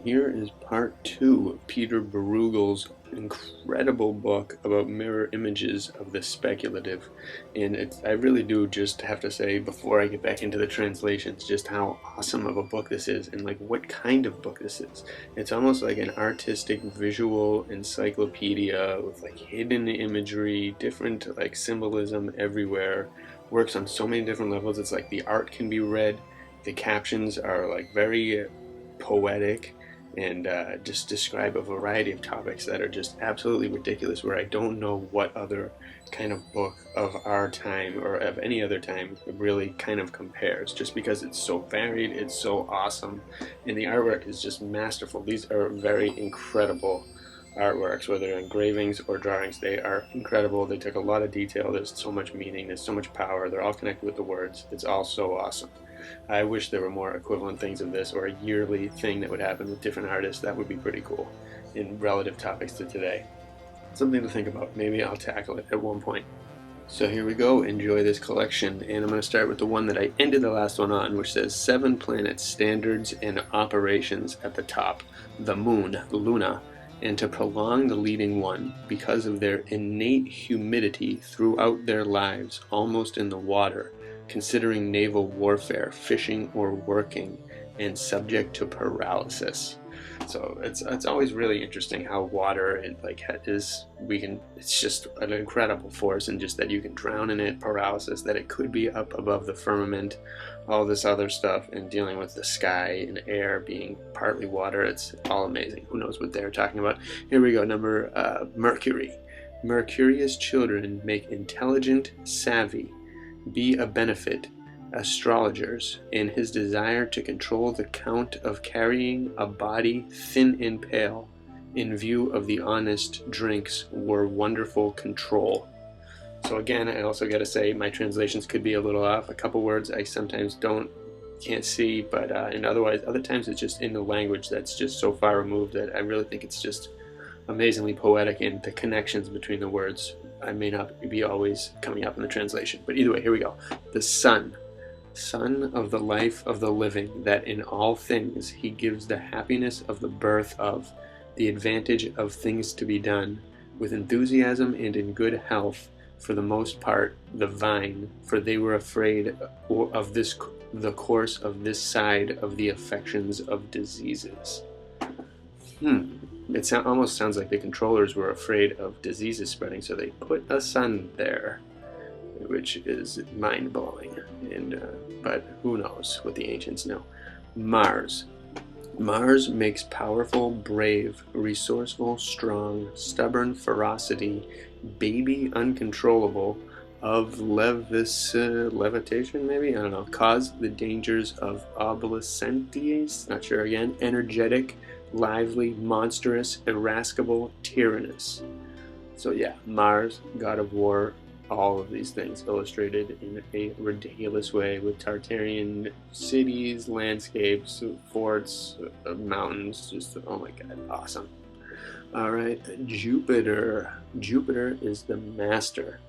here is part 2 of Pieter Bruegel's incredible book about mirror images of the speculative. And I really do just have to say, before I get back into the translations, just how awesome of a book this is and like what kind of book this is. It's almost like an artistic visual encyclopedia with like hidden imagery, different like symbolism everywhere. Works on so many different levels. It's like the art can be read, the captions are like very poetic, and just describe a variety of topics that are just absolutely ridiculous, where I don't know what other kind of book of our time or of any other time really kind of compares, just because it's so varied, it's so awesome, and the artwork is just masterful. These are very incredible artworks, whether they're engravings or drawings. They are incredible. They took a lot of detail. There's so much meaning, there's so much power. They're all connected with the words. It's all so awesome. I wish there were more equivalent things of this, or a yearly thing that would happen with different artists. That would be pretty cool in relative topics to today. Something to think about. Maybe I'll tackle it at one point. So here we go. Enjoy this collection, and I'm going to start with the one that I ended the last one on, which says 7 planets, standards, and operations at the top. The moon, Luna, and to prolong the leading one, because of their innate humidity throughout their lives, almost in the water, considering naval warfare, fishing, or working, and subject to paralysis. So it's always really interesting how water it's just an incredible force, and just that you can drown in it, paralysis, that it could be up above the firmament, all this other stuff, and dealing with the sky and air being partly water. It's all amazing. Who knows what they're talking about? Here we go. Mercury. Mercurius children make intelligent, savvy, be a benefit, astrologers, in his desire to control the count of carrying a body thin and pale, in view of the honest drinks, were wonderful control. So again, I also got to say my translations could be a little off. A couple words I sometimes can't see, but and other times it's just in the language that's just so far removed that I really think it's just amazingly poetic, and the connections between the words I may not be always coming up in the translation. But either way, here we go. The sun of the life of the living, that in all things he gives the happiness of the birth of, the advantage of things to be done, with enthusiasm and in good health, for the most part, the vine, for they were afraid of the course of this side of the affections of diseases. It almost sounds like the controllers were afraid of diseases spreading, so they put a sun there, which is mind-blowing. But who knows what the ancients know. Mars makes powerful, brave, resourceful, strong, stubborn ferocity, baby uncontrollable, of levitation, maybe? I don't know. Cause the dangers of obsolescence, not sure again. Energetic, lively, monstrous, irascible, tyrannous. So yeah, Mars, god of war, all of these things illustrated in a ridiculous way, with Tartarian cities, landscapes, forts, mountains, just, oh my god, awesome. Alright, Jupiter. Jupiter is the master,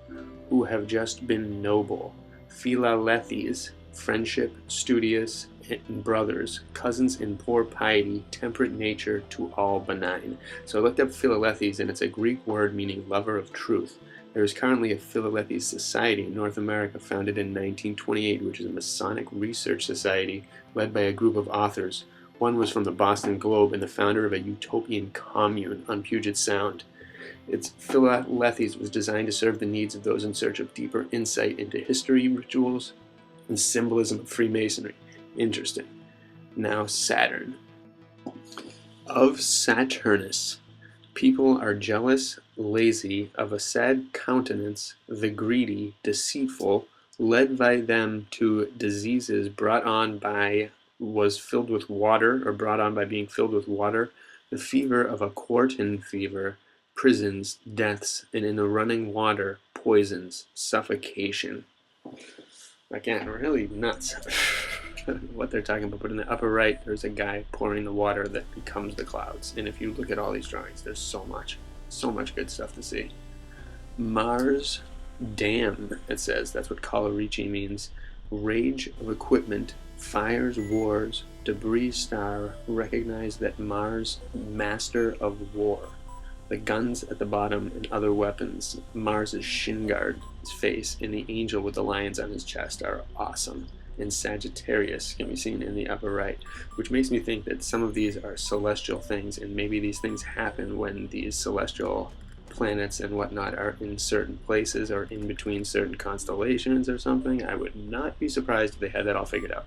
who have just been noble. Philalethes, friendship, studious, and brothers, cousins in poor piety, temperate nature, to all benign. So I looked up Philalethes, and it's a Greek word meaning lover of truth. There is currently a Philalethes Society in North America, founded in 1928, which is a Masonic research society led by a group of authors. One was from the Boston Globe and the founder of a utopian commune on Puget Sound. Philalethes was designed to serve the needs of those in search of deeper insight into history, rituals, and symbolism of Freemasonry. Interesting. Now Saturn. Of Saturnus. People are jealous, lazy, of a sad countenance, the greedy, deceitful, led by them to diseases brought on by being filled with water, the fever of a quartan fever, prisons, deaths, and in the running water, poisons, suffocation. Again, really nuts. What they're talking about. But in the upper right, there's a guy pouring the water that becomes the clouds. And if you look at all these drawings, there's so much good stuff to see. Mars dam, it says. That's what Colorici means. Rage of equipment, fires, wars, debris star, recognize that Mars, master of war. The guns at the bottom and other weapons, Mars' shin guard, his face, and the angel with the lions on his chest are awesome. And Sagittarius can be seen in the upper right, which makes me think that some of these are celestial things, and maybe these things happen when these celestial planets and whatnot are in certain places or in between certain constellations or something. I would not be surprised if they had that all figured out.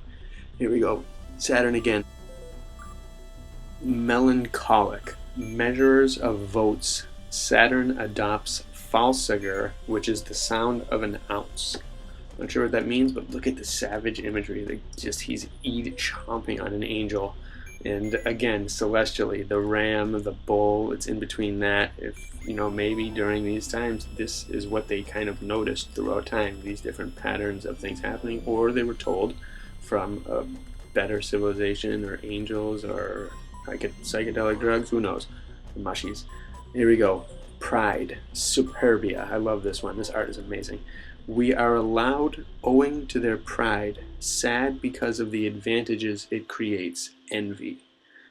Here we go. Saturn again. Melancholic. Measurers of votes. Saturn adopts falsager, which is the sound of an ounce. Not sure what that means, but look at the savage imagery. He's chomping on an angel. And again, celestially, the ram, the bull, it's in between that. If, maybe during these times, this is what they kind of noticed throughout time, these different patterns of things happening, or they were told from a better civilization or angels or psychedelic drugs, who knows, the mushies. Here we go. Pride, superbia. I love this one. This art is amazing. We are allowed owing to their pride, sad because of the advantages it creates, envy.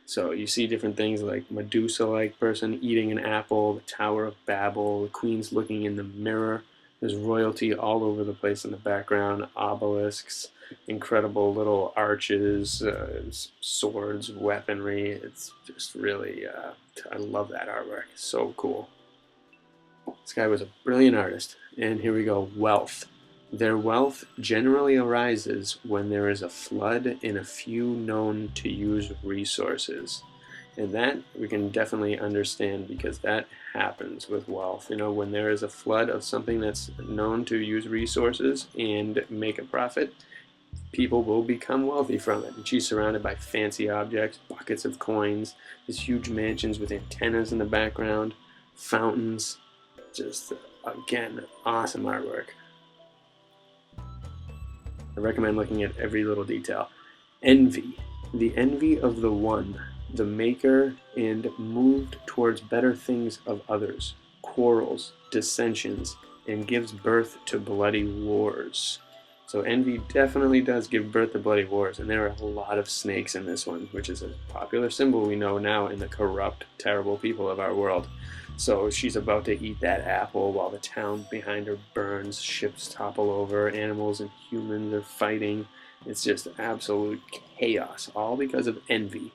So you see different things like Medusa-like person eating an apple, the Tower of Babel, the queen's looking in the mirror. There's royalty all over the place in the background, obelisks, incredible little arches, swords, weaponry. It's just really, I love that artwork. So cool. This guy was a brilliant artist. And here we go, wealth. Their wealth generally arises when there is a flood in a few known to use resources. And that we can definitely understand because that happens with wealth. When there is a flood of something that's known to use resources and make a profit, people will become wealthy from it. And she's surrounded by fancy objects, buckets of coins, these huge mansions with antennas in the background, fountains. Just, again, awesome artwork. I recommend looking at every little detail. Envy. The envy of the one, the maker, and moved towards better things of others. Quarrels, dissensions, and gives birth to bloody wars. So envy definitely does give birth to bloody wars, and there are a lot of snakes in this one, which is a popular symbol we know now in the corrupt, terrible people of our world. So she's about to eat that apple while the town behind her burns, ships topple over, animals and humans are fighting. It's just absolute chaos, all because of envy.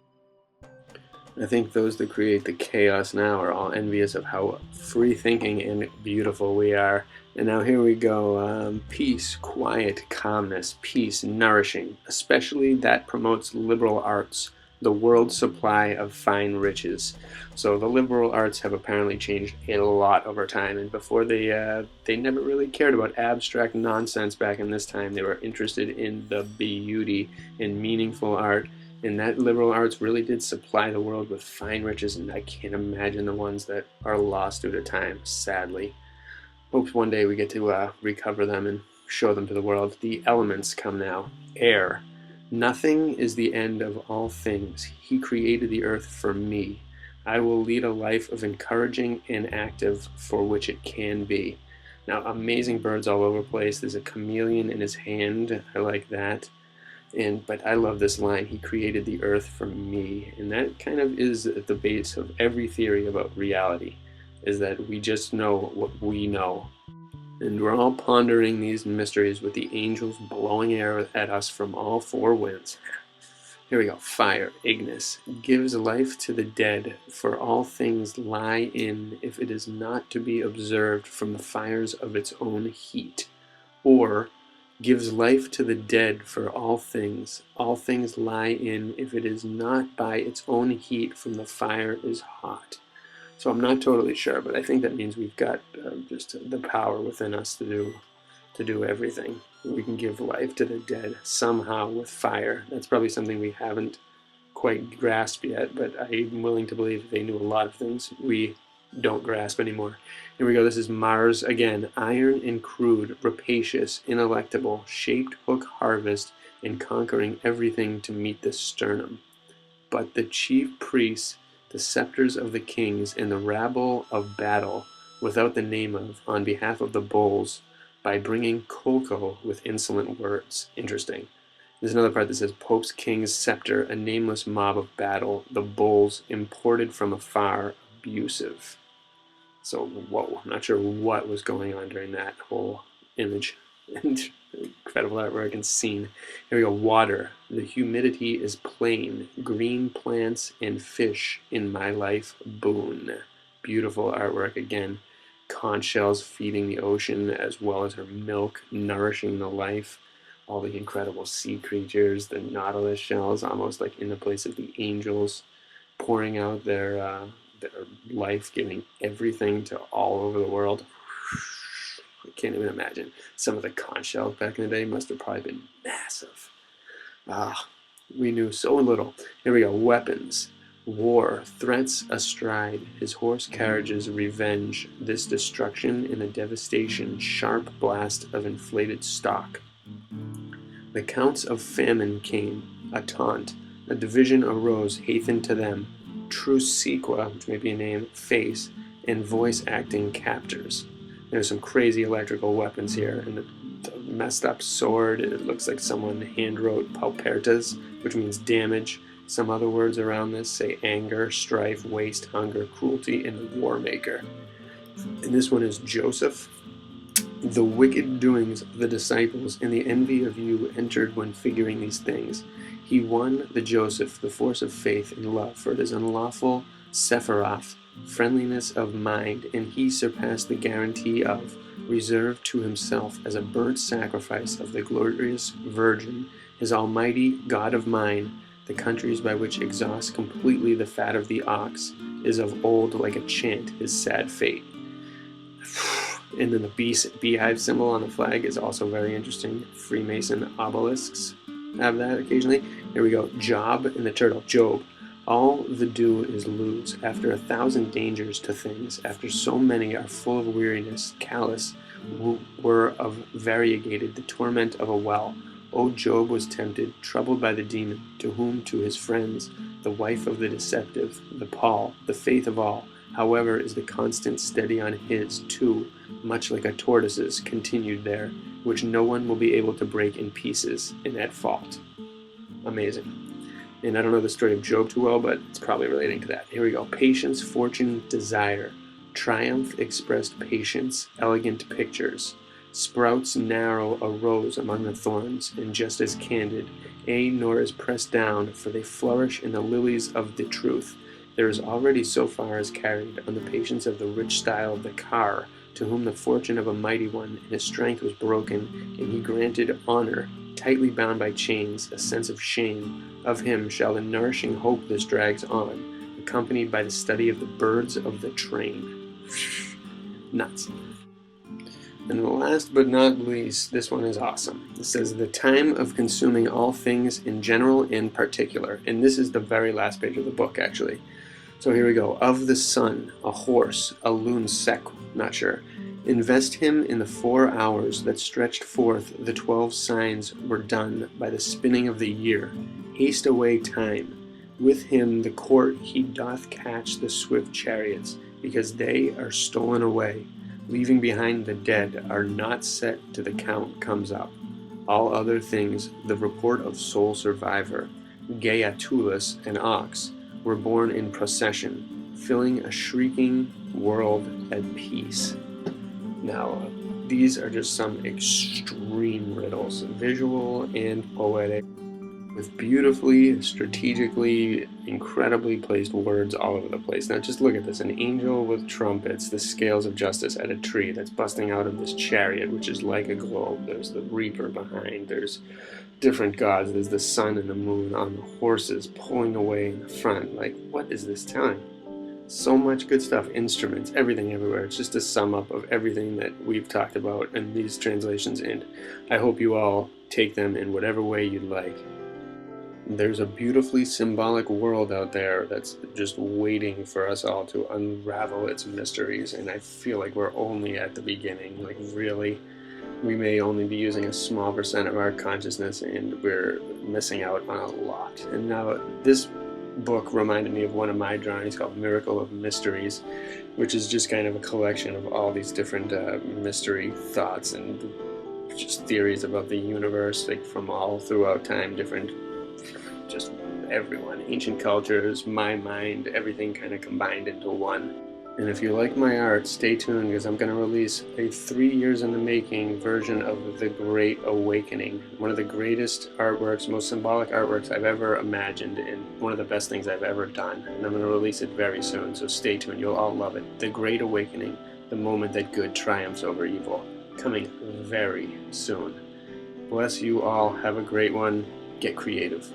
I think those that create the chaos now are all envious of how free-thinking and beautiful we are. And now here we go, peace, quiet, calmness, peace, nourishing, especially that promotes liberal arts, the world's supply of fine riches. So the liberal arts have apparently changed a lot over time, and before they never really cared about abstract nonsense back in this time. They were interested in the beauty and meaningful art, and that liberal arts really did supply the world with fine riches, and I can't imagine the ones that are lost due to time, sadly. Hope one day we get to recover them and show them to the world. The elements come now. Air. Nothing is the end of all things. He created the earth for me. I will lead a life of encouraging and active for which it can be. Now, amazing birds all over the place. There's a chameleon in his hand. I like that. But I love this line, he created the earth for me. And that kind of is at the base of every theory about reality, is that we just know what we know. And we're all pondering these mysteries with the angels blowing air at us from all four winds. Here we go. Fire, Ignis, gives life to the dead, for all things lie in if it is not to be observed from the fires of its own heat. Or, gives life to the dead, for all things lie in if it is not by its own heat from the fire is hot. So I'm not totally sure, but I think that means we've got just the power within us to do everything. We can give life to the dead somehow with fire. That's probably something we haven't quite grasped yet, but I'm willing to believe they knew a lot of things we don't grasp anymore. Here we go. This is Mars again. Iron and crude, rapacious, ineluctable, shaped hook harvest, and conquering everything to meet the sternum. But the chief priests, the scepters of the kings, and the rabble of battle, without the name of, on behalf of the bulls, by bringing cocoa with insolent words. Interesting. There's another part that says, Pope's king's scepter, a nameless mob of battle, the bulls imported from afar, abusive. So, whoa, I'm not sure what was going on during that whole image. Incredible artwork and scene. Here we go, water. The humidity is plain. Green plants and fish in my life boon. Beautiful artwork again. Conch shells feeding the ocean as well as her milk nourishing the life. All the incredible sea creatures, the nautilus shells, almost like in the place of the angels, pouring out their life, giving everything to all over the world. I can't even imagine. Some of the conch shells back in the day must have probably been massive. We knew so little. Here we go. Weapons. War. Threats astride. His horse carriages revenge. This destruction and the devastation. Sharp blast of inflated stock. The counts of famine came. A taunt. A division arose. Hasten to them. Trusequa, which may be a name, face, and voice acting captors. There's some crazy electrical weapons here, and the messed up sword. It looks like someone hand wrote paupertas, which means damage. Some other words around this say anger, strife, waste, hunger, cruelty, and war maker. And this one is Joseph. The wicked doings of the disciples and the envy of you entered when figuring these things. He won the Joseph, the force of faith and love, for it is unlawful Sephiroth, friendliness of mind, and he surpassed the guarantee of, reserved to himself as a burnt sacrifice of the glorious Virgin, his almighty God of mine, the countries by which exhaust completely the fat of the ox, is of old like a chant his sad fate. And then the beehive symbol on the flag is also very interesting. Freemason obelisks have that occasionally. Here we go. Job and the turtle. Job. All the do is lose. After 1,000 dangers to things, after so many are full of weariness, callous, were of variegated the torment of a well. O Job was tempted, troubled by the demon, to whom to his friends, the wife of the deceptive, the Paul, the faith of all, however, is the constant steady on his, too, much like a tortoise's, continued there, which no one will be able to break in pieces, and at fault. Amazing. And I don't know the story of Job too well, but it's probably relating to that. Here we go. Patience, fortune, desire. Triumph expressed patience, elegant pictures. Sprouts narrow arose among the thorns, and just as candid, nor is pressed down, for they flourish in the lilies of the truth. There is already so far as carried on the patience of the rich style of the car, to whom the fortune of a mighty one and his strength was broken, and he granted honor, tightly bound by chains, a sense of shame. Of him shall the nourishing hope this drags on, accompanied by the study of the birds of the train. Nuts. And last but not least, this one is awesome. It says, the time of consuming all things in general and particular. And this is the very last page of the book, actually. So here we go. Of the sun, a horse, a loon sec, not sure. Invest him in the 4 hours that stretched forth the 12 signs were done by the spinning of the year. Haste away time. With him the court he doth catch the swift chariots, because they are stolen away. Leaving behind the dead are not set to the count comes up. All other things, the report of sole survivor, Gaiatulus and ox, were born in procession, filling a shrieking world at peace. Now, these are just some extreme riddles, visual and poetic, with beautifully, strategically, incredibly placed words all over the place. Now just look at this, an angel with trumpets, the scales of justice at a tree that's busting out of this chariot, which is like a globe. There's the reaper behind, there's different gods, there's the sun and the moon on the horses pulling away in the front. Like, what is this telling? So much good stuff, instruments, everything everywhere. It's just a sum up of everything that we've talked about in these translations, and I hope you all take them in whatever way you'd like. There's a beautifully symbolic world out there that's just waiting for us all to unravel its mysteries, and I feel like we're only at the beginning. Like, really, we may only be using a small percent of our consciousness, and we're missing out on a lot. And now this book reminded me of one of my drawings called Miracle of Mysteries, which is just kind of a collection of all these different mystery thoughts and just theories about the universe, like from all throughout time, different, just everyone, ancient cultures, my mind, everything kind of combined into one. And if you like my art, stay tuned, because I'm going to release a 3 years in the making version of The Great Awakening. One of the greatest artworks, most symbolic artworks I've ever imagined, and one of the best things I've ever done. And I'm going to release it very soon, so stay tuned. You'll all love it. The Great Awakening, the moment that good triumphs over evil. Coming very soon. Bless you all. Have a great one. Get creative.